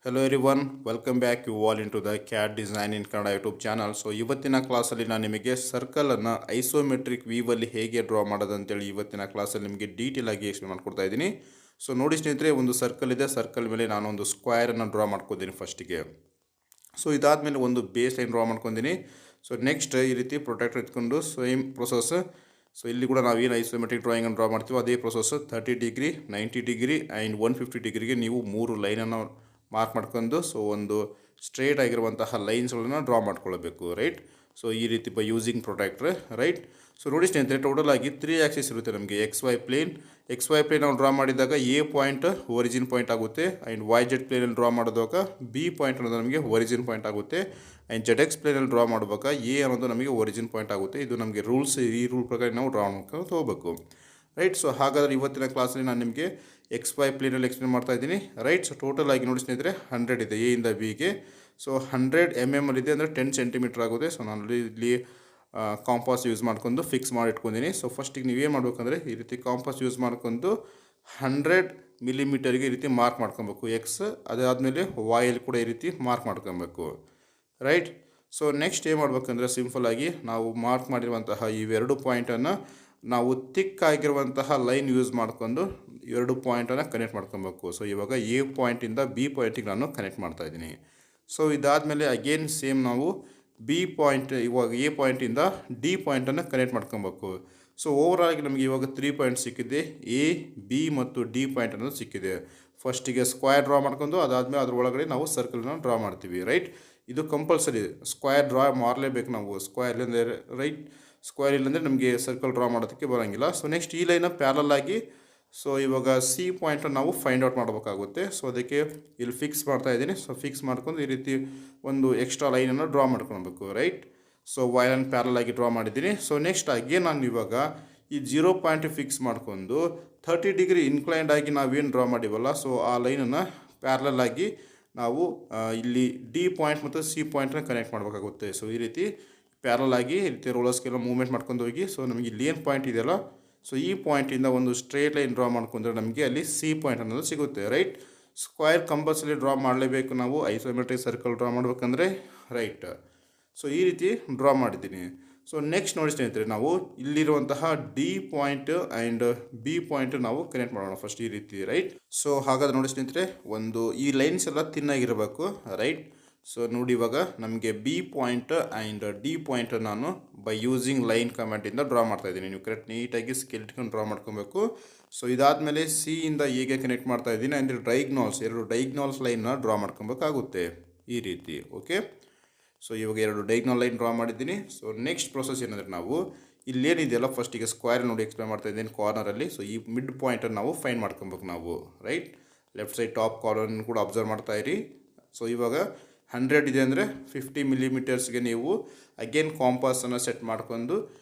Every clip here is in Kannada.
Hello everyone, welcome back you all into the CAD Design in Kannada YouTube channel. So ಇವತ್ತಿನ ಕ್ಲಾಸಲ್ಲಿ ನಾನು ನಿಮಗೆ ಸರ್ಕಲನ್ನು ಐಸೋಮೆಟ್ರಿಕ್ ವ್ಯೂವಲ್ಲಿ ಹೇಗೆ ಡ್ರಾ ಮಾಡೋದು ಅಂತೇಳಿ ಇವತ್ತಿನ ಕ್ಲಾಸಲ್ಲಿ ನಿಮಗೆ ಡೀಟೇಲ್ ಆಗಿ ಎಕ್ಸ್ಪ್ಲೇನ್ ಮಾಡ್ಕೊಡ್ತಾ ಇದ್ದೀನಿ. ಸೊ ನೋಡಿ ಸ್ನೇಹಿತರೆ, ಒಂದು ಸರ್ಕಲ್ ಇದೆ, ಸರ್ಕಲ್ ಮೇಲೆ ನಾನು ಒಂದು ಸ್ಕ್ವೇರನ್ನು ಡ್ರಾ ಮಾಡ್ಕೊತೀನಿ ಫಸ್ಟಿಗೆ. ಸೊ ಇದಾದಮೇಲೆ ಒಂದು ಬೇಸ್ ಲೈನ್ ಡ್ರಾ ಮಾಡ್ಕೊತೀನಿ. ಸೊ ನೆಕ್ಸ್ಟ್ ಈ ರೀತಿ ಪ್ರೊಟೆಕ್ಟರ್ ಎತ್ಕೊಂಡು ಸೇಮ್ ಪ್ರೊಸೆಸ್. ಸೊ ಇಲ್ಲಿ ಕೂಡ ನಾವೇನು ಐಸೋಮೆಟ್ರಿಕ್ ಡ್ರಾಯಿಂಗನ್ನು ಡ್ರಾ ಮಾಡ್ತೀವೋ ಅದೇ ಪ್ರೊಸೆಸ್ 30 ಡಿಗ್ರಿ, 90 ಡಿಗ್ರಿ ಆ್ಯಂಡ್ 150 ಡಿಗ್ರಿಗೆ ನೀವು 3 ಲೈನನ್ನು ಮಾರ್ಕ್ ಮಾಡ್ಕೊಂಡು ಸೊ ಒಂದು ಸ್ಟ್ರೇಟ್ ಆಗಿರುವಂತಹ ಲೈನ್ಸ್ಗಳನ್ನು ಡ್ರಾ ಮಾಡ್ಕೊಳ್ಬೇಕು, ರೈಟ್. ಸೊ ಈ ರೀತಿ ಬೈ ಯೂಸಿಂಗ್ ಪ್ರೊಟೆಕ್ಟ್ರ್, ರೈಟ್. ಸೊ ನೋಡಿ ಸ್ನೇಹಿತರೆ, ಟೋಟಲ್ ಆಗಿ 3 ಆ್ಯಕ್ಸಿಸ್ ಇರುತ್ತೆ ನಮಗೆ. ಎಕ್ಸ್ ವೈ ಪ್ಲೇನ್ ನಾವು ಡ್ರಾ ಮಾಡಿದಾಗ ಎ ಪಾಯಿಂಟ್ ಒರಿಜಿನ್ ಪಾಯಿಂಟ್ ಆಗುತ್ತೆ, ಆ್ಯಂಡ್ ವೈ ಜೆಡ್ ಪ್ಲೇನಲ್ಲಿ ಡ್ರಾ ಮಾಡಿದಾಗ ಬಿ ಪಾಯಿಂಟ್ ಅನ್ನೋದು ನಮಗೆ ಒರಿಜಿನ್ ಪಾಯಿಂಟ್ ಆಗುತ್ತೆ, ಆ್ಯಂಡ್ ಜೆಡ್ ಎಕ್ಸ್ ಪ್ಲೇನಲ್ಲಿ ಡ್ರಾ ಮಾಡುವಾಗ ಎ ಅನ್ನೋದು ನಮಗೆ ಒರಿಜಿನ್ ಪಾಯಿಂಟ್ ಆಗುತ್ತೆ. ಇದು ನಮಗೆ ರೂಲ್ಸ್, ಈ ರೂಲ್ ಪ್ರಕಾರ ನಾವು ಡ್ರಾ ಮಾಡ್ಕೊಂಡು ಹೋಗಬೇಕು, ರೈಟ್. ಸೊ ಹಾಗಾದರೆ ಇವತ್ತಿನ ಕ್ಲಾಸಲ್ಲಿ ನಾನು ನಿಮಗೆ ಎಕ್ಸ್ ವೈ ಪ್ಲೇನಲ್ಲಿ ಎಕ್ಸ್ಪ್ಲೇನ್ ಮಾಡ್ತಾ ಇದ್ದೀನಿ, ರೈಟ್. ಸೊ ಟೋಟಲ್ ಆಗಿ ನೋಡಿ ಸ್ನೇಹಿತರೆ, 100 ಇದೆ ಎ ಇಂದ ಬಿಗೆ. ಸೊ 100 mm ಇದೆ, ಅಂದರೆ 10 ಸೆಂಟಿಮೀಟರ್ ಆಗುತ್ತೆ. ಸೊ ನಾನು ಇಲ್ಲಿ ಕಾಂಪಾಸ್ ಯೂಸ್ ಮಾಡ್ಕೊಂಡು ಫಿಕ್ಸ್ ಮಾಡಿ ಇಟ್ಕೊಂಡಿದ್ದೀನಿ. ಸೊ ಫಸ್ಟಿಗೆ ನೀವೇನು ಮಾಡಬೇಕಂದ್ರೆ ಈ ರೀತಿ ಕಾಂಪಾಸ್ ಯೂಸ್ ಮಾಡ್ಕೊಂಡು 100 mm ಈ ರೀತಿ ಮಾರ್ಕ್ ಮಾಡ್ಕೊಬೇಕು ಎಕ್ಸ್. ಅದಾದಮೇಲೆ ವಾಯಲ್ಲಿ ಕೂಡ ಈ ರೀತಿ ಮಾರ್ಕ್ ಮಾಡ್ಕೊಬೇಕು, ರೈಟ್. ಸೊ ನೆಕ್ಸ್ಟ್ ಏನು ಮಾಡ್ಬೇಕಂದ್ರೆ ಸಿಂಪಲ್ಲಾಗಿ ನಾವು ಮಾರ್ಕ್ ಮಾಡಿರುವಂತಹ ಇವೆರಡು ಪಾಯಿಂಟನ್ನು ನಾವು ತಿಕ್ ಆಗಿರುವಂತಹ ಲೈನ್ ಯೂಸ್ ಮಾಡಿಕೊಂಡು 2 ಪಾಯಿಂಟನ್ನು ಕನೆಕ್ಟ್ ಮಾಡ್ಕೊಬೇಕು. ಸೊ ಇವಾಗ ಎ ಪಾಯಿಂಟಿಂದ ಬಿ ಪಾಯಿಂಟಿಗೆ ನಾನು ಕನೆಕ್ಟ್ ಮಾಡ್ತಾಯಿದ್ದೀನಿ. ಸೊ ಇದಾದಮೇಲೆ ಅಗೇನ್ ಸೇಮ್ ನಾವು ಬಿ ಪಾಯಿಂಟ್, ಇವಾಗ ಎ ಪಾಯಿಂಟಿಂದ ಡಿ ಪಾಯಿಂಟನ್ನು ಕನೆಕ್ಟ್ ಮಾಡ್ಕೊಬೇಕು. ಸೊ ಓವರಾಗಿ ನಮಗೆ ಇವಾಗ 3 ಪಾಯಿಂಟ್ ಸಿಕ್ಕಿದೆ, ಎ ಬಿ ಮತ್ತು ಡಿ ಪಾಯಿಂಟ್ ಅನ್ನೋದು ಸಿಕ್ಕಿದೆ. ಫಸ್ಟಿಗೆ ಸ್ಕ್ವೇರ್ ಡ್ರಾ ಮಾಡ್ಕೊಂಡು ಅದಾದಮೇಲೆ ಅದ್ರ ಒಳಗಡೆ ನಾವು ಸರ್ಕಲ್ನ ಡ್ರಾ ಮಾಡ್ತೀವಿ, ರೈಟ್. ಇದು ಕಂಪಲ್ಸರಿ, ಸ್ಕ್ವೇರ್ ಡ್ರಾ ಮಾಡಲೇಬೇಕು ನಾವು. ಸ್ಕ್ವೇರ್ ಇಲ್ಲಂದರೆ ರೈಟ್, ಸ್ಕ್ವೇರ್ ಇಲ್ಲಾಂದರೆ ನಮಗೆ ಸರ್ಕಲ್ ಡ್ರಾ ಮಾಡೋದಕ್ಕೆ ಬರೋಂಗಿಲ್ಲ. ಸೊ ನೆಕ್ಸ್ಟ್ ಈ ಲೈನ ಪ್ಯಾರಲ್ ಆಗಿ ಸೊ ಇವಾಗ ಸಿ ಪಾಯಿಂಟನ್ನು ನಾವು ಫೈಂಡ್ ಔಟ್ ಮಾಡಬೇಕಾಗುತ್ತೆ. ಸೊ ಅದಕ್ಕೆ ಇಲ್ಲಿ ಫಿಕ್ಸ್ ಮಾಡ್ತಾ ಇದ್ದೀನಿ. ಸೊ ಫಿಕ್ಸ್ ಮಾಡ್ಕೊಂಡು ಈ ರೀತಿ ಒಂದು ಎಕ್ಸ್ಟ್ರಾ ಲೈನನ್ನು ಡ್ರಾ ಮಾಡ್ಕೊಳ್ಬೇಕು, ರೈಟ್. ಸೊ ವೈಲನ್ ಪ್ಯಾರಲ್ ಆಗಿ ಡ್ರಾ ಮಾಡಿದ್ದೀನಿ. ಸೊ ನೆಕ್ಸ್ಟ್ ಅಗೇನ್ ನಾನು ಇವಾಗ ಈ 0 ಪಾಯಿಂಟ್ ಫಿಕ್ಸ್ ಮಾಡ್ಕೊಂಡು 30 ಡಿಗ್ರಿ ಇನ್ಕ್ಲೈನ್ಡ್ ಆಗಿ ನಾವೇನು ಡ್ರಾ ಮಾಡಿವಲ್ಲ, ಸೊ ಆ ಲೈನನ್ನು ಪ್ಯಾರಲ್ ಆಗಿ ನಾವು ಇಲ್ಲಿ ಡಿ ಪಾಯಿಂಟ್ ಮತ್ತು ಸಿ ಪಾಯಿಂಟನ್ನ ಕನೆಕ್ಟ್ ಮಾಡಬೇಕಾಗುತ್ತೆ. ಸೊ ಈ ರೀತಿ ಪ್ಯಾರಲ್ ಆಗಿ ಈ ರೀತಿ ರೋಲರ್ಸ್ಗೆಲ್ಲ ಮೂವ್ಮೆಂಟ್ ಮಾಡ್ಕೊಂಡು ಹೋಗಿ, ಸೊ ನಮಗೆ ಇಲ್ಲಿ ಏನು ಪಾಯಿಂಟ್ ಇದೆಯಲ್ಲ, ಸೊ ಈ ಪಾಯಿಂಟಿಂದ ಒಂದು ಸ್ಟ್ರೇಟ್ ಲೈನ್ ಡ್ರಾ ಮಾಡ್ಕೊಂಡ್ರೆ ನಮಗೆ ಅಲ್ಲಿ ಸಿ ಪಾಯಿಂಟ್ ಅನ್ನೋದು ಸಿಗುತ್ತೆ, ರೈಟ್. ಸ್ಕ್ವೇರ್ ಕಂಪಲ್ಸರಿ ಡ್ರಾ ಮಾಡಲೇಬೇಕು ನಾವು ಐಸೋಮೆಟ್ರಿಕ್ ಸರ್ಕಲ್ ಡ್ರಾ ಮಾಡಬೇಕಂದ್ರೆ, ರೈಟ್. ಸೊ ಈ ರೀತಿ ಡ್ರಾ ಮಾಡಿದ್ದೀನಿ. ಸೊ ನೆಕ್ಸ್ಟ್ ನೋಡಿ ಸ್ನೇಹಿತರೆ, ನಾವು ಇಲ್ಲಿರುವಂತಹ D point and B point ನಾವು ಕನೆಕ್ಟ್ ಮಾಡೋಣ ಫಸ್ಟ್ ಈ ರೀತಿ, ರೈಟ್. ಸೊ ಹಾಗಾದ್ರೆ ನೋಡಿ ಸ್ನೇಹಿತರೆ, ಒಂದು ಈ ಲೈನ್ಸ್ ಎಲ್ಲ ತಿನ್ನಾಗಿರಬೇಕು, ರೈಟ್. ಸೊ ನೋಡಿ ಇವಾಗ ನಮಗೆ B point and D point ನಾನು ಬೈ ಯೂಸಿಂಗ್ ಲೈನ್ ಕಮೆಂಟಿಂದ ಡ್ರಾ ಮಾಡ್ತಾ ಇದ್ದೀನಿ. ನೀವು ಕರೆಕ್ಟ್ ನೀಟಾಗಿ ಸ್ಕೇಲ್ ಇಟ್ಕೊಂಡು ಡ್ರಾ ಮಾಡ್ಕೊಬೇಕು. ಸೊ ಇದಾದಮೇಲೆ ಸಿ ಇಂದ ಹೇಗೆ ಕನೆಕ್ಟ್ ಮಾಡ್ತಾ ಇದ್ದೀನಿ ಅಂದರೆ ಎರಡು ಡೈಗ್ನಾಲ್ಸ್ ಲೈನ್ನ ಡ್ರಾ ಮಾಡ್ಕೊಬೇಕಾಗುತ್ತೆ ಈ ರೀತಿ, ಓಕೆ. ಸೊ ಇವಾಗ 2 ಡೈಗ್ನಾಲ್ ಲೈನ್ ಡ್ರಾ ಮಾಡಿದ್ದೀನಿ. ಸೊ ನೆಕ್ಸ್ಟ್ ಪ್ರೊಸೆಸ್ ಏನಂದರೆ ನಾವು ಇಲ್ಲೇನಿದೆಯಲ್ಲ ಫಸ್ಟಿಗೆ ಸ್ಕ್ವೇರ್ ನೋಡಿ ಎಕ್ಸ್ಪ್ಲೇನ್ ಮಾಡ್ತಾ ಇದ್ದೀನಿ ಕಾರ್ನರಲ್ಲಿ. ಸೊ ಈ ಮಿಡ್ ಪಾಯಿಂಟನ್ನು ನಾವು ಫೈಂಡ್ ಮಾಡ್ಕೊಬೇಕು ನಾವು, right. Left side top corner ಕೂಡ ಅಬ್ಸರ್ವ್ ಮಾಡ್ತಾ ಇರಿ. ಸೊ ಇವಾಗ 100 ಇದೆ ಅಂದರೆ 50 mm ನೀವು ಅಗೇನ್ ಕಾಂಪಾಸನ್ನು ಸೆಟ್ ಮಾಡ್ಕೊಂಡು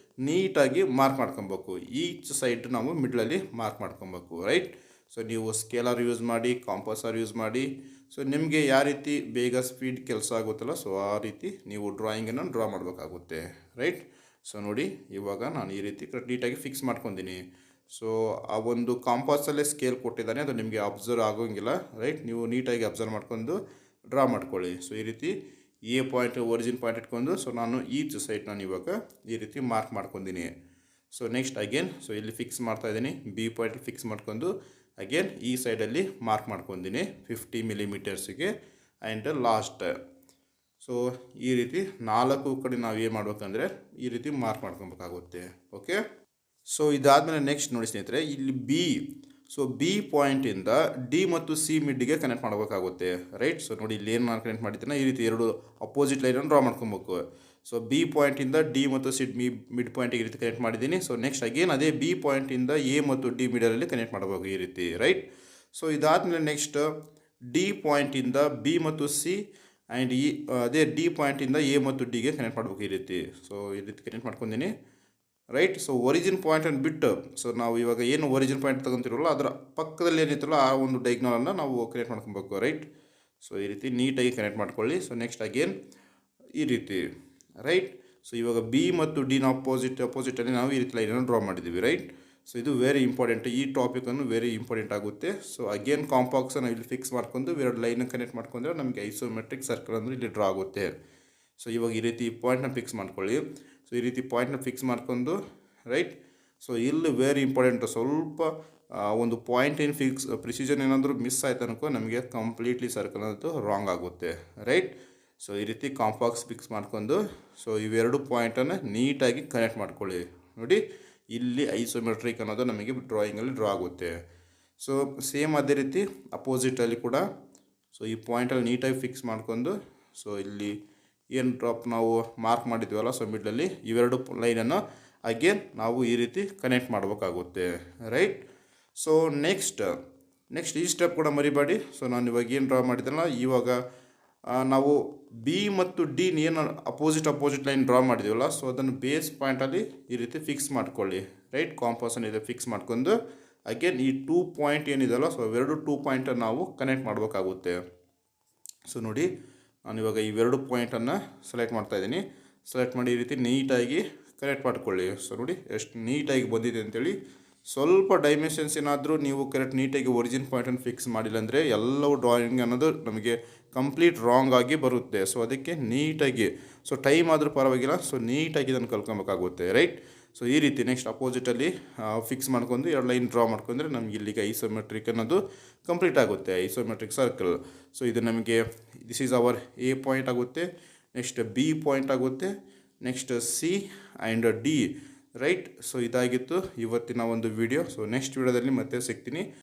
ನೀಟಾಗಿ ಮಾರ್ಕ್ ಮಾಡ್ಕೊಬೇಕು. ಈಚ್ ಸೈಡ್ ನಾವು ಮಿಡ್ಲಲ್ಲಿ ಮಾರ್ಕ್ ಮಾಡ್ಕೊಬೇಕು, ರೈಟ್. ಸೊ ನೀವು ಸ್ಕೇಲರ್ ಯೂಸ್ ಮಾಡಿ, ಕಾಂಪಾಸರ್ ಯೂಸ್ ಮಾಡಿ, ಸೊ ನಿಮಗೆ ಯಾವ ರೀತಿ ಬೇಗ ಸ್ಪೀಡ್ ಕೆಲಸ ಆಗುತ್ತಲ್ಲ, ಸೊ ಆ ರೀತಿ ನೀವು ಡ್ರಾಯಿಂಗನ್ನು ಡ್ರಾ ಮಾಡಬೇಕಾಗುತ್ತೆ, ರೈಟ್. ಸೊ ನೋಡಿ ಇವಾಗ ನಾನು ಈ ರೀತಿ ನೀಟಾಗಿ ಫಿಕ್ಸ್ ಮಾಡ್ಕೊತೀನಿ. ಸೊ ಆ ಒಂದು ಕಾಂಪಾಸಲ್ಲೇ ಸ್ಕೇಲ್ ಕೊಟ್ಟಿದ್ದಾನೆ, ಅದು ನಿಮಗೆ ಅಬ್ಸರ್ವ್ ಆಗೋಂಗಿಲ್ಲ, ರೈಟ್. ನೀವು ನೀಟಾಗಿ ಅಬ್ಸರ್ವ್ ಮಾಡ್ಕೊಂಡು ಡ್ರಾ ಮಾಡ್ಕೊಳ್ಳಿ. ಸೊ ಈ ರೀತಿ ಎ ಪಾಯಿಂಟ್ ಒರಿಜಿನ್ ಪಾಯಿಂಟ್ ಇಟ್ಕೊಂಡು, ಸೊ ನಾನು ಈಚ್ ಸೈಡ್ ನಾನು ಇವಾಗ ಈ ರೀತಿ ಮಾರ್ಕ್ ಮಾಡ್ಕೊತೀನಿ. ಸೊ ನೆಕ್ಸ್ಟ್ ಅಗೇನ್ ಸೊ ಇಲ್ಲಿ ಫಿಕ್ಸ್ ಮಾಡ್ತಾ ಇದ್ದೀನಿ, ಬಿ ಪಾಯಿಂಟ್ ಫಿಕ್ಸ್ ಮಾಡ್ಕೊಂಡು ಅಗೇನ್ ಈ ಸೈಡಲ್ಲಿ ಮಾರ್ಕ್ ಮಾಡ್ಕೊತೀನಿ 50 mm ಆ್ಯಂಡ್ ಲಾಸ್ಟ್. ಸೊ ಈ ರೀತಿ 4 ಕಡೆ ನಾವು ಏನು ಮಾಡ್ಬೇಕಂದ್ರೆ ಈ ರೀತಿ ಮಾರ್ಕ್ ಮಾಡ್ಕೊಬೇಕಾಗುತ್ತೆ, ಓಕೆ. ಸೊ ಇದಾದಮೇಲೆ ನೆಕ್ಸ್ಟ್ ನೋಡಿ ಸ್ನೇಹಿತರೆ, ಇಲ್ಲಿ ಸೊ ಬಿ ಪಾಯಿಂಟಿಂದ ಡಿ ಮತ್ತು ಸಿ ಮಿಡ್ಗೆ ಕನೆಕ್ಟ್ ಮಾಡಬೇಕಾಗುತ್ತೆ, ರೈಟ್. ಸೊ ನೋಡಿ ಇಲ್ಲಿ ಏನು ನಾನು ಕನೆಕ್ಟ್ ಮಾಡಿದ್ದೇನೆ, ಈ ರೀತಿ 2 ಅಪೋಸಿಟ್ ಲೈನನ್ನು ಡ್ರಾ ಮಾಡ್ಕೊಬೇಕು. ಸೊ ಬಿ ಪಾಯಿಂಟಿಂದ ಡಿ ಮತ್ತು ಸಿ ಮಿಡ್ ಪಾಯಿಂಟಿಗೆ ಈ ರೀತಿ ಕನೆಕ್ಟ್ ಮಾಡಿದ್ದೀನಿ. ಸೊ ನೆಕ್ಸ್ಟ್ ಅಗೇನ್ ಅದೇ ಬಿ ಪಾಯಿಂಟಿಂದ ಎ ಮತ್ತು ಡಿ ಮಿಡಲಲ್ಲಿ ಕನೆಕ್ಟ್ ಮಾಡಬೇಕು ಈ ರೀತಿ, ರೈಟ್. ಸೊ ಇದಾದಮೇಲೆ ನೆಕ್ಸ್ಟ್ ಡಿ ಪಾಯಿಂಟಿಂದ ಬಿ ಮತ್ತು ಸಿ ಆ್ಯಂಡ್ ಅದೇ ಡಿ ಪಾಯಿಂಟಿಂದ ಎ ಮತ್ತು ಡಿಗೆ ಕನೆಕ್ಟ್ ಮಾಡಬೇಕು ಈ ರೀತಿ. ಸೊ ಈ ರೀತಿ ಕನೆಕ್ಟ್ ಮಾಡ್ಕೊಂಡಿನಿ, ರೈಟ್. ಸೊ ಒರಿಜಿನ್ ಪಾಯಿಂಟನ್ನು ಬಿಟ್ಟು, ಸೊ ನಾವು ಇವಾಗ ಏನು ಒರಿಜಿನ್ ಪಾಯಿಂಟ್ ತೊಗೊತಿರೋಲ್ಲ ಅದರ ಪಕ್ಕದಲ್ಲಿ ಏನಿತ್ತಲ್ಲ ಆ ಒಂದು ಡೈಗ್ನಾಲನ್ನು ನಾವು ಕನೆಕ್ಟ್ ಮಾಡ್ಕೊಬೇಕು, ರೈಟ್. ಸೊ ಈ ರೀತಿ ನೀಟಾಗಿ ಕನೆಕ್ಟ್ ಮಾಡ್ಕೊಳ್ಳಿ. ಸೊ ನೆಕ್ಸ್ಟ್ ಅಗೇನ್ ಈ ರೀತಿ, ರೈಟ್. ಸೊ ಇವಾಗ ಬಿ ಮತ್ತು ಡಿನ ಅಪೋಸಿಟಲ್ಲಿ ನಾವು ಈ ರೀತಿ ಲೈನನ್ನು ಡ್ರಾ ಮಾಡಿದ್ದೀವಿ, ರೈಟ್. ಸೊ ಇದು ವೆರಿ ಇಂಪಾರ್ಟೆಂಟ್, ಈ ಟಾಪಿಕನ್ನು ವೆರಿ ಇಂಪಾರ್ಟೆಂಟ್ ಆಗುತ್ತೆ. ಸೊ ಅಗೇನ್ ಕಾಂಪಾಕ್ಸನ್ನು ಇಲ್ಲಿ ಫಿಕ್ಸ್ ಮಾಡ್ಕೊಂಡು ಎರಡು ಲೈನ್ ಕನೆಕ್ಟ್ ಮಾಡ್ಕೊಂಡ್ರೆ ನಮಗೆ ಐಸೋಮೆಟ್ರಿಕ್ ಸರ್ಕಲ್ ಅಂದರೆ ಇಲ್ಲಿ ಡ್ರಾ ಆಗುತ್ತೆ. ಸೊ ಇವಾಗ ಈ ರೀತಿ ಪಾಯಿಂಟ್ನ ಫಿಕ್ಸ್ ಮಾಡ್ಕೊಳ್ಳಿ. ಸೊ ಈ ರೀತಿ ಪಾಯಿಂಟ್ನ ಫಿಕ್ಸ್ ಮಾಡ್ಕೊಂಡು ರೈಟ್. ಸೊ ಇಲ್ಲಿ ವೆರಿ ಇಂಪಾರ್ಟೆಂಟ್, ಸ್ವಲ್ಪ ಒಂದು ಪಾಯಿಂಟ್ ಏನು ಫಿಕ್ಸ್ ಪ್ರಿಸಿಷನ್ ಏನಾದರೂ ಮಿಸ್ ಆಯ್ತು ಅನ್ಕೋ ನಮಗೆ ಕಂಪ್ಲೀಟ್ಲಿ ಸರ್ಕಲ್ ಅನ್ನೋದು ರಾಂಗ್ ಆಗುತ್ತೆ ರೈಟ್. ಸೊ ಈ ರೀತಿ ಕಾಂಪಾಕ್ಸ್ ಫಿಕ್ಸ್ ಮಾಡ್ಕೊಂಡು ಸೊ ಇವೆರಡು ಪಾಯಿಂಟನ್ನು ನೀಟಾಗಿ ಕನೆಕ್ಟ್ ಮಾಡ್ಕೊಳ್ಳಿ. ನೋಡಿ ಇಲ್ಲಿ ಐಸೋಮೆಟ್ರಿಕ್ ಅನ್ನೋದು ನಮಗೆ ಡ್ರಾಯಿಂಗಲ್ಲಿ ಡ್ರಾ ಆಗುತ್ತೆ. ಸೊ ಸೇಮ್ ಅದೇ ರೀತಿ ಅಪೋಸಿಟಲ್ಲಿ ಕೂಡ ಸೊ ಈ ಪಾಯಿಂಟಲ್ಲಿ ನೀಟಾಗಿ ಫಿಕ್ಸ್ ಮಾಡ್ಕೊಂಡು ಸೊ ಇಲ್ಲಿ ಏನು ಡ್ರಾಪ್ ನಾವು ಮಾರ್ಕ್ ಮಾಡಿದ್ವಲ್ಲ ಸೊ ಮಿಡ್ಲಲ್ಲಿ ಇವೆರಡು ಲೈನನ್ನು ಅಗೇನ್ ನಾವು ಈ ರೀತಿ ಕನೆಕ್ಟ್ ಮಾಡಬೇಕಾಗುತ್ತೆ ರೈಟ್. ಸೊ ನೆಕ್ಸ್ಟ್ ಈ ಸ್ಟೆಪ್ ಕೂಡ ಮರಿಬೇಡಿ. ಸೊ ನಾನು ಇವಾಗ ಏನು ಡ್ರಾ ಮಾಡಿದ್ದಲ್ಲ, ಇವಾಗ ನಾವು ಬಿ ಮತ್ತು ಡಿ ಏನು ಅಪೋಸಿಟ್ ಲೈನ್ ಡ್ರಾ ಮಾಡಿದ್ದೀವಲ್ಲ ಸೊ ಅದನ್ನು ಬೇಸ್ ಪಾಯಿಂಟಲ್ಲಿ ಈ ರೀತಿ ಫಿಕ್ಸ್ ಮಾಡ್ಕೊಳ್ಳಿ ರೈಟ್. ಕಾಂಪಾಸನ್ನು ಇದೆ ಫಿಕ್ಸ್ ಮಾಡ್ಕೊಂಡು ಅಗೇನ್ ಈ 2 ಪಾಯಿಂಟ್ ಏನಿದೆಯಲ್ಲ ಸೊ ಅವೆರಡು 2 ಪಾಯಿಂಟನ್ನು ನಾವು ಕನೆಕ್ಟ್ ಮಾಡಬೇಕಾಗುತ್ತೆ. ಸೊ ನೋಡಿ ನಾನು ಇವಾಗ ಇವೆರಡು ಪಾಯಿಂಟನ್ನು ಸೆಲೆಕ್ಟ್ ಮಾಡ್ತಾಯಿದ್ದೀನಿ. ಸೆಲೆಕ್ಟ್ ಮಾಡಿ ಈ ರೀತಿ ನೀಟಾಗಿ ಕನೆಕ್ಟ್ ಮಾಡ್ಕೊಳ್ಳಿ. ಸೊ ನೋಡಿ ಎಷ್ಟು ನೀಟಾಗಿ ಬಂದಿದೆ ಅಂತೇಳಿ. ಸ್ವಲ್ಪ ಡೈಮೆನ್ಷನ್ಸ್ ಏನಾದರೂ ನೀವು ಕರೆಕ್ಟ್ ನೀಟಾಗಿ ಒರಿಜಿನ್ ಪಾಯಿಂಟನ್ನು ಫಿಕ್ಸ್ ಮಾಡಿಲ್ಲ ಅಂದರೆ ಎಲ್ಲವೂ ಡ್ರಾಯಿಂಗ್ ಅನ್ನೋದು ನಮಗೆ ಕಂಪ್ಲೀಟ್ ರಾಂಗ್ ಆಗಿ ಬರುತ್ತೆ. ಸೊ ಅದಕ್ಕೆ ನೀಟಾಗಿ ಸೊ ಟೈಮ್ ಆದರೂ ಪರವಾಗಿಲ್ಲ, ಸೊ ನೀಟಾಗಿ ಇದನ್ನು ಕಲ್ಕೊಬೇಕಾಗುತ್ತೆ ರೈಟ್. ಸೊ ಈ ರೀತಿ ನೆಕ್ಸ್ಟ್ ಅಪೋಸಿಟಲ್ಲಿ ಫಿಕ್ಸ್ ಮಾಡ್ಕೊಂಡು ಎರಡು ಲೈನ್ ಡ್ರಾ ಮಾಡ್ಕೊಂಡ್ರೆ ನಮಗೆ ಇಲ್ಲಿಗೆ ಐಸೋಮೆಟ್ರಿಕ್ ಅನ್ನೋದು ಕಂಪ್ಲೀಟ್ ಆಗುತ್ತೆ, ಐಸೋಮೆಟ್ರಿಕ್ ಸರ್ಕಲ್. ಸೊ ಇದು ನಮಗೆ this is our A point ಆಗುತ್ತೆ, ನೆಕ್ಸ್ಟ್ ಬಿ ಪಾಯಿಂಟ್ ಆಗುತ್ತೆ, next C and D right. So ಇದಾಗಿತ್ತು ಇವತ್ತಿನ ಒಂದು ವಿಡಿಯೋ. ಸೊ ನೆಕ್ಸ್ಟ್ ವಿಡಿಯೋದಲ್ಲಿ ಮತ್ತೆ ಸಿಗ್ತೀನಿ.